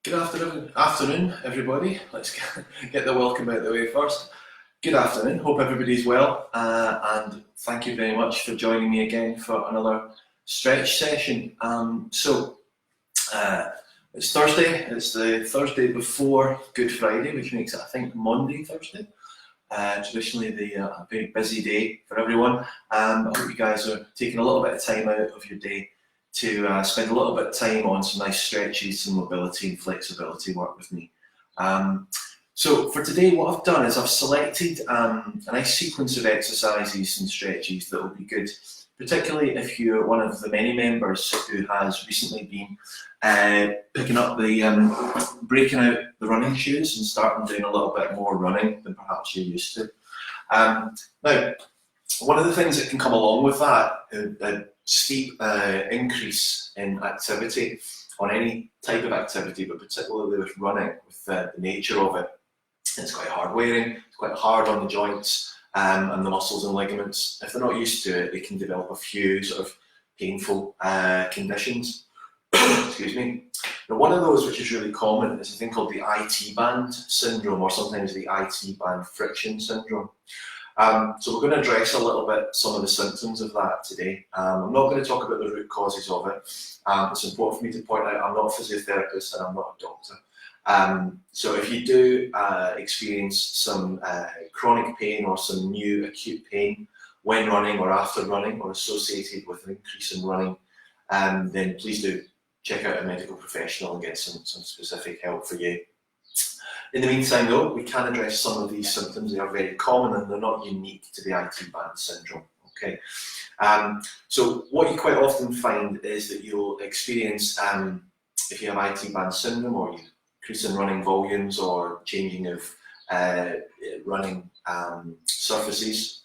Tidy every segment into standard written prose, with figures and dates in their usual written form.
Good afternoon, everybody. Let's get the welcome out of the way first. Good afternoon. Hope everybody's well, and thank you very much for joining me again for another stretch session. It's Thursday. It's the Thursday before Good Friday, which makes it, I think, Monday, Thursday. Traditionally, a very busy day for everyone. I hope you guys are taking a little bit of time out of your day to spend a little bit of time on some nice stretches, some mobility and flexibility work with me. So for today, what I've done is I've selected a nice sequence of exercises and stretches that will be good, particularly if you're one of the many members who has recently been picking up breaking out the running shoes and starting doing a little bit more running than perhaps you're used to. Now, one of the things that can come along with that, steep increase in activity on any type of activity, but particularly with running, with the nature of it, it's quite hard wearing, it's quite hard on the joints and the muscles and ligaments. If they're not used to it, they can develop a few sort of painful conditions. Excuse me. Now, one of those which is really common is a thing called the IT band syndrome, or sometimes the IT band friction syndrome. So we're going to address a little bit some of the symptoms of that today. I'm not going to talk about the root causes of it. It's important for me to point out I'm not a physiotherapist and I'm not a doctor. So if you do experience some chronic pain or some new acute pain when running or after running or associated with an increase in running, then please do check out a medical professional and get some specific help for you. In the meantime, though, we can address some of these symptoms. They are very common and they're not unique to the IT band syndrome. Okay. So what you quite often find is that you'll experience, if you have IT band syndrome, or you increase in running volumes or changing of running surfaces,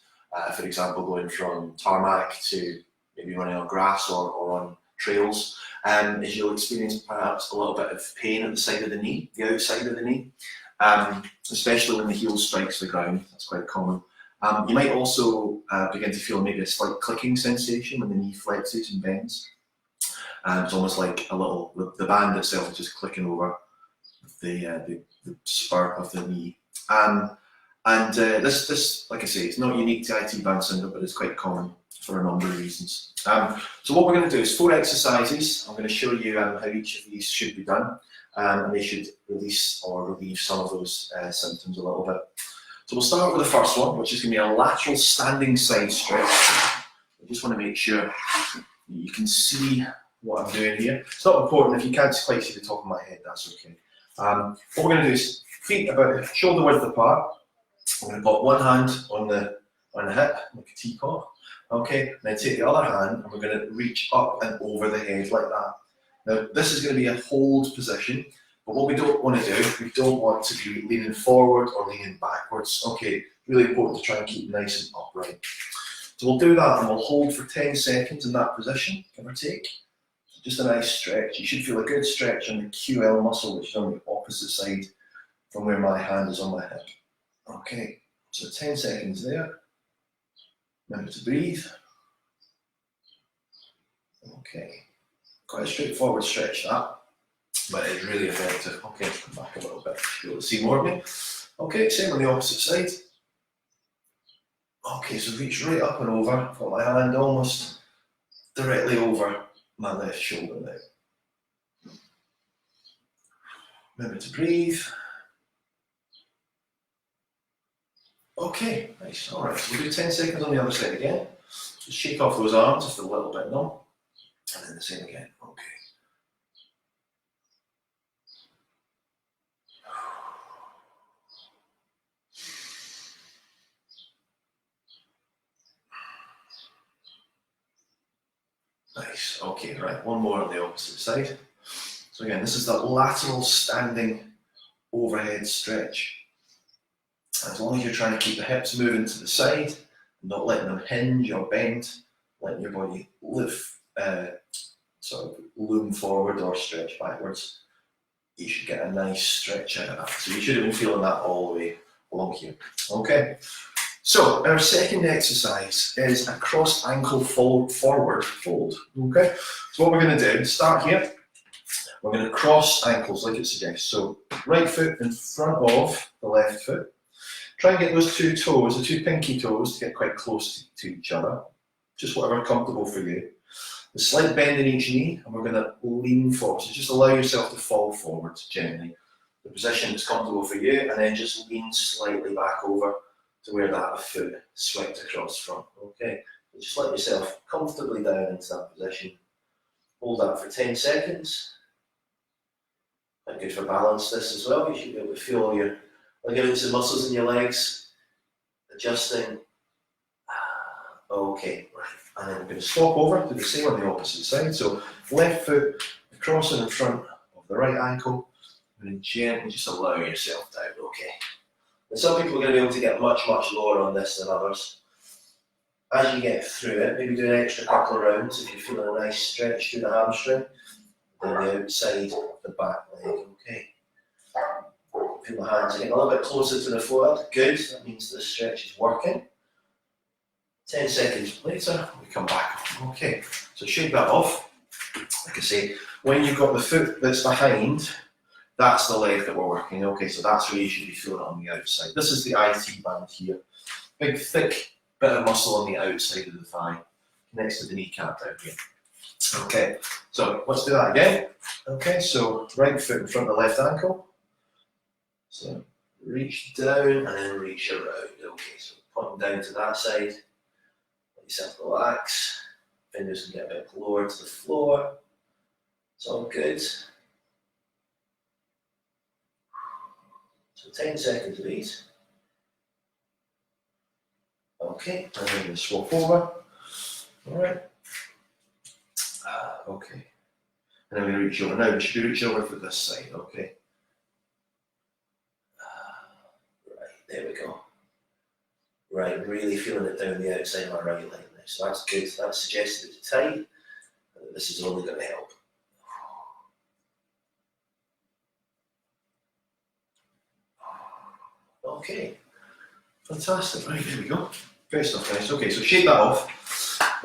for example, going from tarmac to maybe running on grass or on trails, is you'll experience perhaps a little bit of pain at the side of the knee, the outside of the knee, especially when the heel strikes the ground. That's quite common. You might also begin to feel maybe a slight clicking sensation when the knee flexes and bends. It's almost like the band itself is just clicking over the spur of the knee. This, like I say, it's not unique to IT band syndrome, but it's quite common for a number of reasons. So what we're going to do is 4 exercises. I'm going to show you how each of these should be done, and they should release or relieve some of those symptoms a little bit. So we'll start with the first one, which is going to be a lateral standing side stretch. I just want to make sure you can see what I'm doing here. It's not important. If you can't quite see the top of my head, that's okay. What we're going to do is feet about shoulder width apart. I'm going to put one hand on the hip, like a teapot. Okay, and then take the other hand and we're going to reach up and over the head like that. Now, this is going to be a hold position, but what we don't want to do, we don't want to be leaning forward or leaning backwards. Okay, really important to try and keep nice and upright. So we'll do that and we'll hold for 10 seconds in that position, give or take. So just a nice stretch. You should feel a good stretch on the QL muscle, which is on the opposite side from where my hand is on my hip. Okay, so 10 seconds there. Remember to breathe. Okay, quite a straightforward stretch that, but it's really effective. Okay, come back a little bit, you'll be able to see more of me. Okay, same on the opposite side. Okay, so reach right up and over. I've got my hand almost directly over my left shoulder now. Remember to breathe. Okay, nice. All right, so we'll do 10 seconds on the other side again. Just shake off those arms if they're a little bit numb. And then the same again. Okay. Nice. Okay, right. One more on the opposite side. So again, this is the lateral standing overhead stretch. As long as you're trying to keep the hips moving to the side, not letting them hinge or bend, letting your body sort of loom forward or stretch backwards, you should get a nice stretch out of that. So you should have been feeling that all the way along here. Okay, so our second exercise is a cross ankle forward fold. Okay, so what we're going to do is start here. We're going to cross ankles like it suggests. So right foot in front of the left foot. Try and get those two toes, the two pinky toes, to get quite close to each other. Just whatever comfortable for you. A slight bend in each knee, and we're going to lean forward. So just allow yourself to fall forward gently. The position that's comfortable for you, and then just lean slightly back over to where that foot swept across from. Okay, so just let yourself comfortably down into that position. Hold that for 10 seconds. Quite good for balance this as well. You should be able to feel all your ligaments and muscles in your legs adjusting. Okay, right. And then we're going to swap over, do the same on the opposite side. So left foot crossing in front of the right ankle, and then gently just allow yourself down. Okay. And some people are going to be able to get much, much lower on this than others. As you get through it, maybe do an extra couple of rounds if you're feeling a nice stretch through the hamstring. Then the outside of the back leg. Okay. Feel the hands getting a little bit closer to the forehead. Good. That means the stretch is working. 10 seconds later, we come back. Okay, so shake that off. Like I say, when you've got the foot that's behind, that's the leg that we're working. Okay, so that's where you should be feeling it on the outside. This is the IT band here. Big, thick bit of muscle on the outside of the thigh, next to the kneecap down here. Okay, so let's do that again. Okay, so right foot in front of the left ankle. So reach down and then reach around. Okay, so pointing down to that side. Yourself relax, fingers can get a bit lower to the floor. It's all good. So 10 seconds of these. Okay, and then we're going to swap over. Alright. Okay. And then we reach over. Now we should reach over for this side, okay. Right, there we go. Right, really feeling it down the outside of my right leg now. So that's good. That suggests that it's tight, and that this is only going to help. Okay, fantastic. Right, there we go. Great stuff, guys. Okay, so shake that off.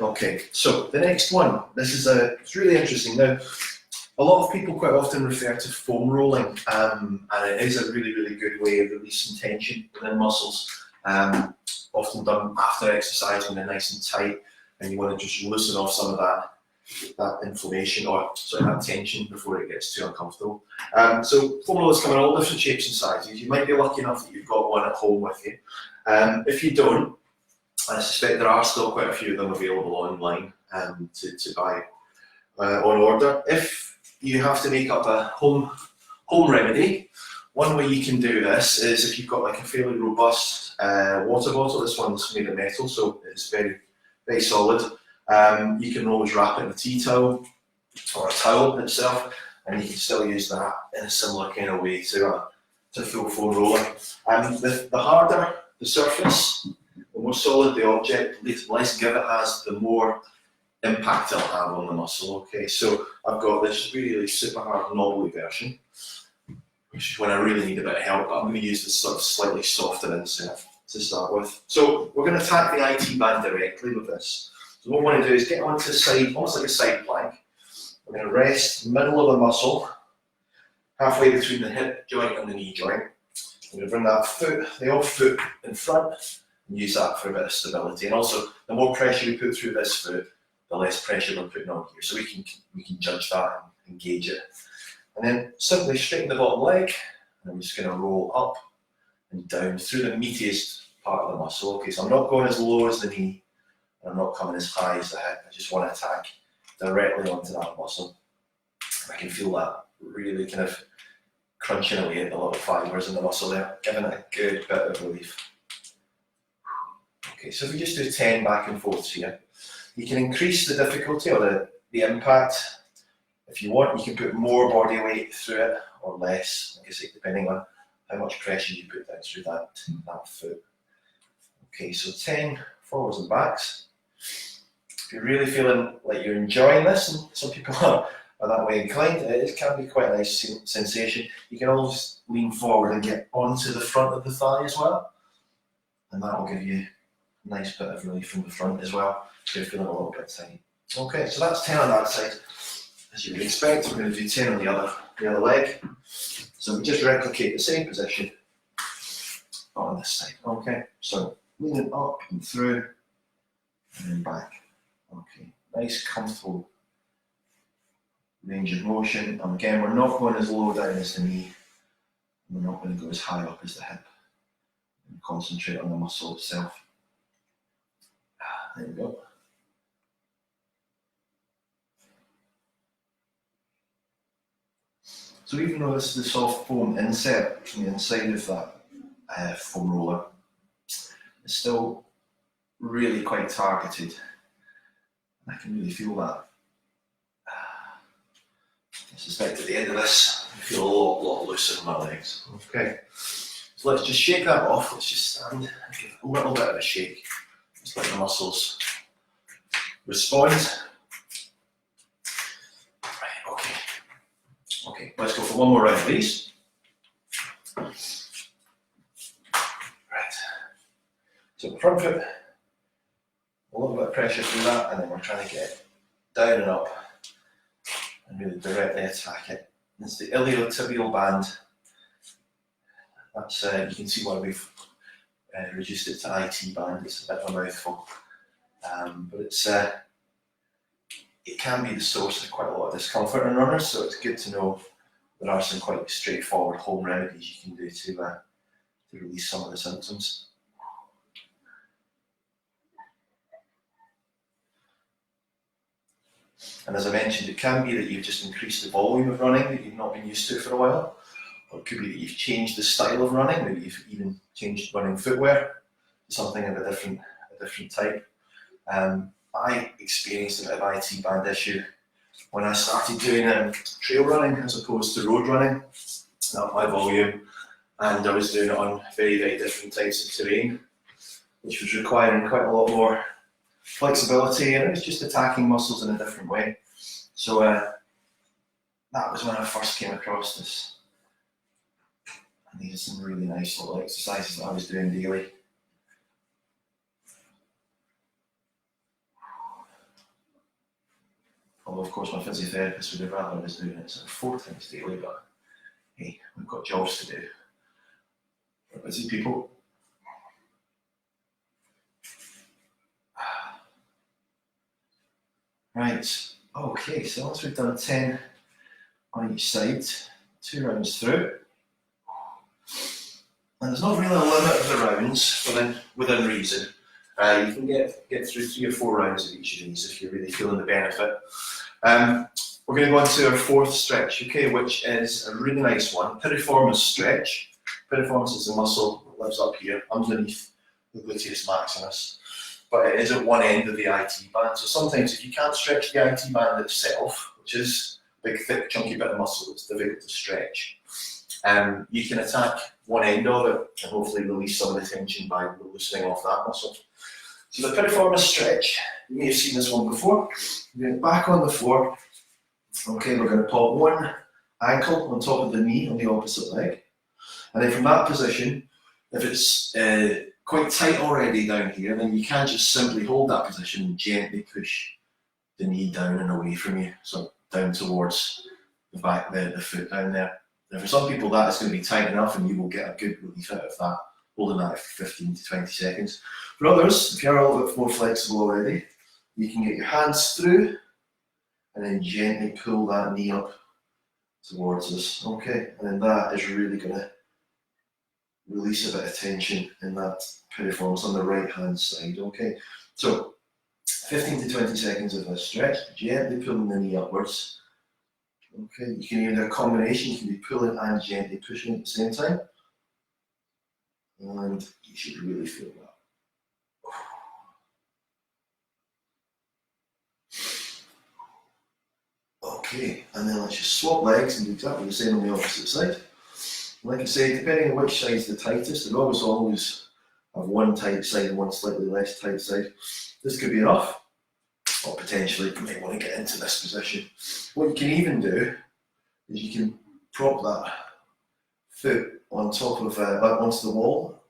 Okay, so the next one. This is it's really interesting. Now, a lot of people quite often refer to foam rolling, and it is a really, really good way of releasing tension within muscles. Often done after exercise when they're nice and tight, and you want to just loosen off some of that inflammation or sort of that tension before it gets too uncomfortable. So foam rollers come in all different shapes and sizes. You might be lucky enough that you've got one at home with you. If you don't, I suspect there are still quite a few of them available online to buy on order. If you have to make up a home remedy, one way you can do this is if you've got like a fairly robust water bottle. This one's made of metal, so it's very, very solid. You can always wrap it in a tea towel or a towel itself, and you can still use that in a similar kind of way to a full foam roller. The harder the surface, the more solid the object, the less give it has, the more impact it'll have on the muscle. Okay, so I've got this really super hard knobbly version, which is when I really need a bit of help, but I'm going to use this sort of slightly softer insert to start with. So we're going to attack the IT band directly with this. So what we want to do is get onto the side, almost like a side plank. We're going to rest middle of the muscle, halfway between the hip joint and the knee joint. We're going to bring that foot, the off foot in front, and use that for a bit of stability. And also, the more pressure we put through this foot, the less pressure we're putting on here. So we can judge that and gauge it. And then simply straighten the bottom leg, and I'm just going to roll up and down through the meatiest part of the muscle. Okay, so I'm not going as low as the knee, and I'm not coming as high as the hip. I just want to attack directly onto that muscle. I can feel that really kind of crunching away at the little fibers in the muscle there, giving it a good bit of relief. Okay, so if we just do 10 back and forths here, you can increase the difficulty or the impact. If you want, you can put more body weight through it or less, like I say, depending on how much pressure you put down through that foot. Okay, so 10 forwards and backs. If you're really feeling like you're enjoying this, and some people are that way inclined, it can be quite a nice sensation. You can always lean forward and get onto the front of the thigh as well, and that will give you a nice bit of relief from the front as well, if you're feeling a little bit tight. Okay, so that's 10 on that side. as you would expect, we're going to do 10 on the other leg. So we just replicate the same position on this side. Okay, so leaning up and through and then back. Okay, nice comfortable range of motion. And again, we're not going as low down as the knee. We're not going to go as high up as the hip. And concentrate on the muscle itself. There we go. So even though this is the soft foam insert from the inside of that foam roller, it's still really quite targeted. I can really feel that. I suspect at the end of this, I feel a lot looser in my legs. Okay, so let's just shake that off. Let's just stand and give a little bit of a shake. Just let the muscles respond. Right, okay. Okay, let's go for one more round of these. Right. So front foot, a little bit of pressure through that, and then we're trying to get down and up and really directly attack it. It's the iliotibial band. That's you can see why we've reduced it to IT band. It's a bit of a mouthful, but it's it can be the source of quite a lot of discomfort in runners. So it's good to know there are some quite straightforward home remedies you can do to release some of the symptoms. And as I mentioned, it can be that you've just increased the volume of running that you've not been used to for a while. Or it could be that you've changed the style of running, maybe you've even changed running footwear to something of a different type. I experienced a bit of IT band issue when I started doing trail running as opposed to road running. Not my volume, and I was doing it on very different types of terrain, which was requiring quite a lot more flexibility, and it was just attacking muscles in a different way. So that was when I first came across this. And these are some really nice little exercises that I was doing daily. Although of course my physiotherapist would have rather I was doing it sort of 4 times daily, but hey, we've got jobs to do. We're busy people. Right, okay, so once we've done 10 on each side, 2 rounds through. And there's not really a limit of the rounds within reason. You can get through 3 or 4 rounds of each of these if you're really feeling the benefit. We're going to go on to our 4th stretch, okay, which is a really nice one, Piriformis stretch. Piriformis is a muscle that lives up here underneath the gluteus maximus, but it is at one end of the IT band. So sometimes if you can't stretch the IT band itself, which is a big, thick, chunky bit of muscle, it's difficult to stretch. You can attack one end of it and hopefully release some of the tension by loosening off that muscle. So the Piriformis stretch, you may have seen this one before. We're going back on the floor. Okay, we're going to pop one ankle on top of the knee on the opposite leg. And then from that position, if it's quite tight already down here, then you can just simply hold that position and gently push the knee down and away from you. So down towards the back, the foot down there. Now for some people that is going to be tight enough and you will get a good relief out of that, holding that for 15 to 20 seconds. For others, if you're a little bit more flexible already, you can get your hands through and then gently pull that knee up towards us. Okay, and then that is really going to release a bit of tension in that piriformis on the right hand side. Okay, so 15 to 20 seconds of a stretch, gently pulling the knee upwards. Okay, you can either do a combination, you can be pulling and gently pushing at the same time. And you should really feel that. Okay, and then let's just swap legs and do exactly the same on the opposite side. Like I say, depending on which side is the tightest, and always have one tight side and one slightly less tight side. This could be enough, or potentially you may want to get into this position. What you can even do is you can prop that foot on top of onto the wall,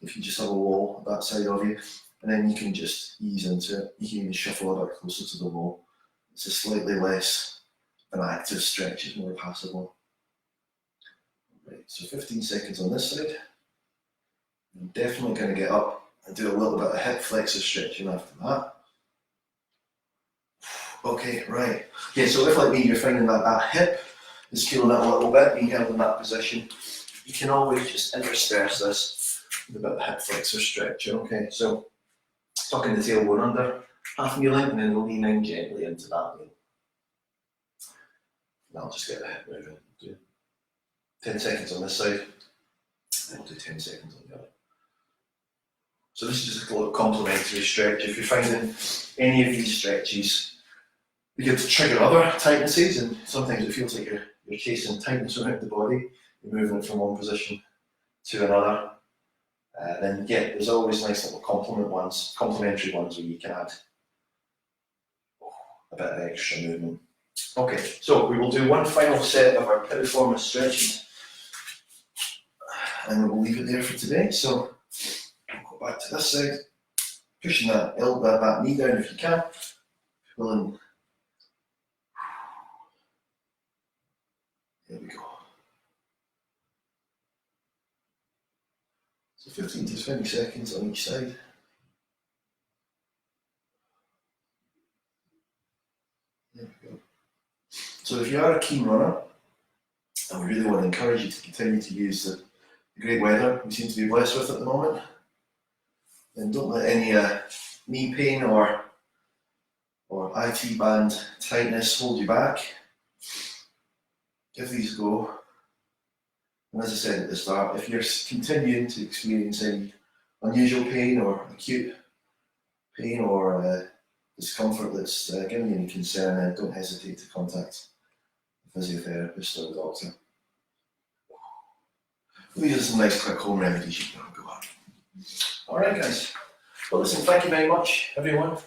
if you just have a wall that side of you, and then you can just ease into it. You can even shuffle a bit closer to the wall. It's a slightly less an active stretch, it's more a passive one. Right, so 15 seconds on this side. I'm definitely going to get up and do a little bit of hip flexor stretching after that. Okay, right. Yeah, so if like me, you're finding that hip is feeling it a little bit, being held in that position, you can always just intersperse this with a bit of hip flexor stretch. Okay, so tucking the tailbone under, half kneeling, and then leaning gently into that knee. And I'll just get the hip moving. Do 10 seconds on this side, and I'll do 10 seconds on the other. So this is just a little complementary stretch. If you're finding any of these stretches begin to trigger other tightnesses, and sometimes it feels like you're chasing tightness around the body, you're moving it from one position to another, then yeah, there's always nice little complementary ones where you can add a bit of extra movement. Okay, so we will do one final set of our piriformis stretches, and we'll leave it there for today. So we'll go back to this side, pushing that knee down if you can, pulling. There we go. So 15 to 20 seconds on each side. There we go. So if you are a keen runner, and we really want to encourage you to continue to use the great weather we seem to be blessed with at the moment, then don't let any knee pain or IT band tightness hold you back. Give these a go. And as I said at the start, if you're continuing to experience any unusual pain or acute pain or discomfort that's giving you any concern, then don't hesitate to contact a physiotherapist or a doctor. These are some nice quick home remedies you can go on. Alright guys, well listen, thank you very much everyone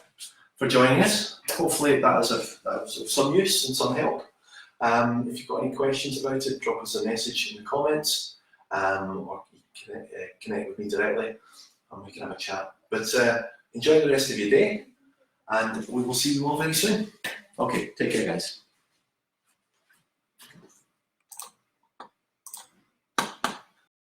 for joining us. Hopefully that was of some use and some help. If you've got any questions about it, drop us a message in the comments, or you can connect with me directly and we can have a chat. But enjoy the rest of your day, and we will see you all very soon. Okay, take care guys.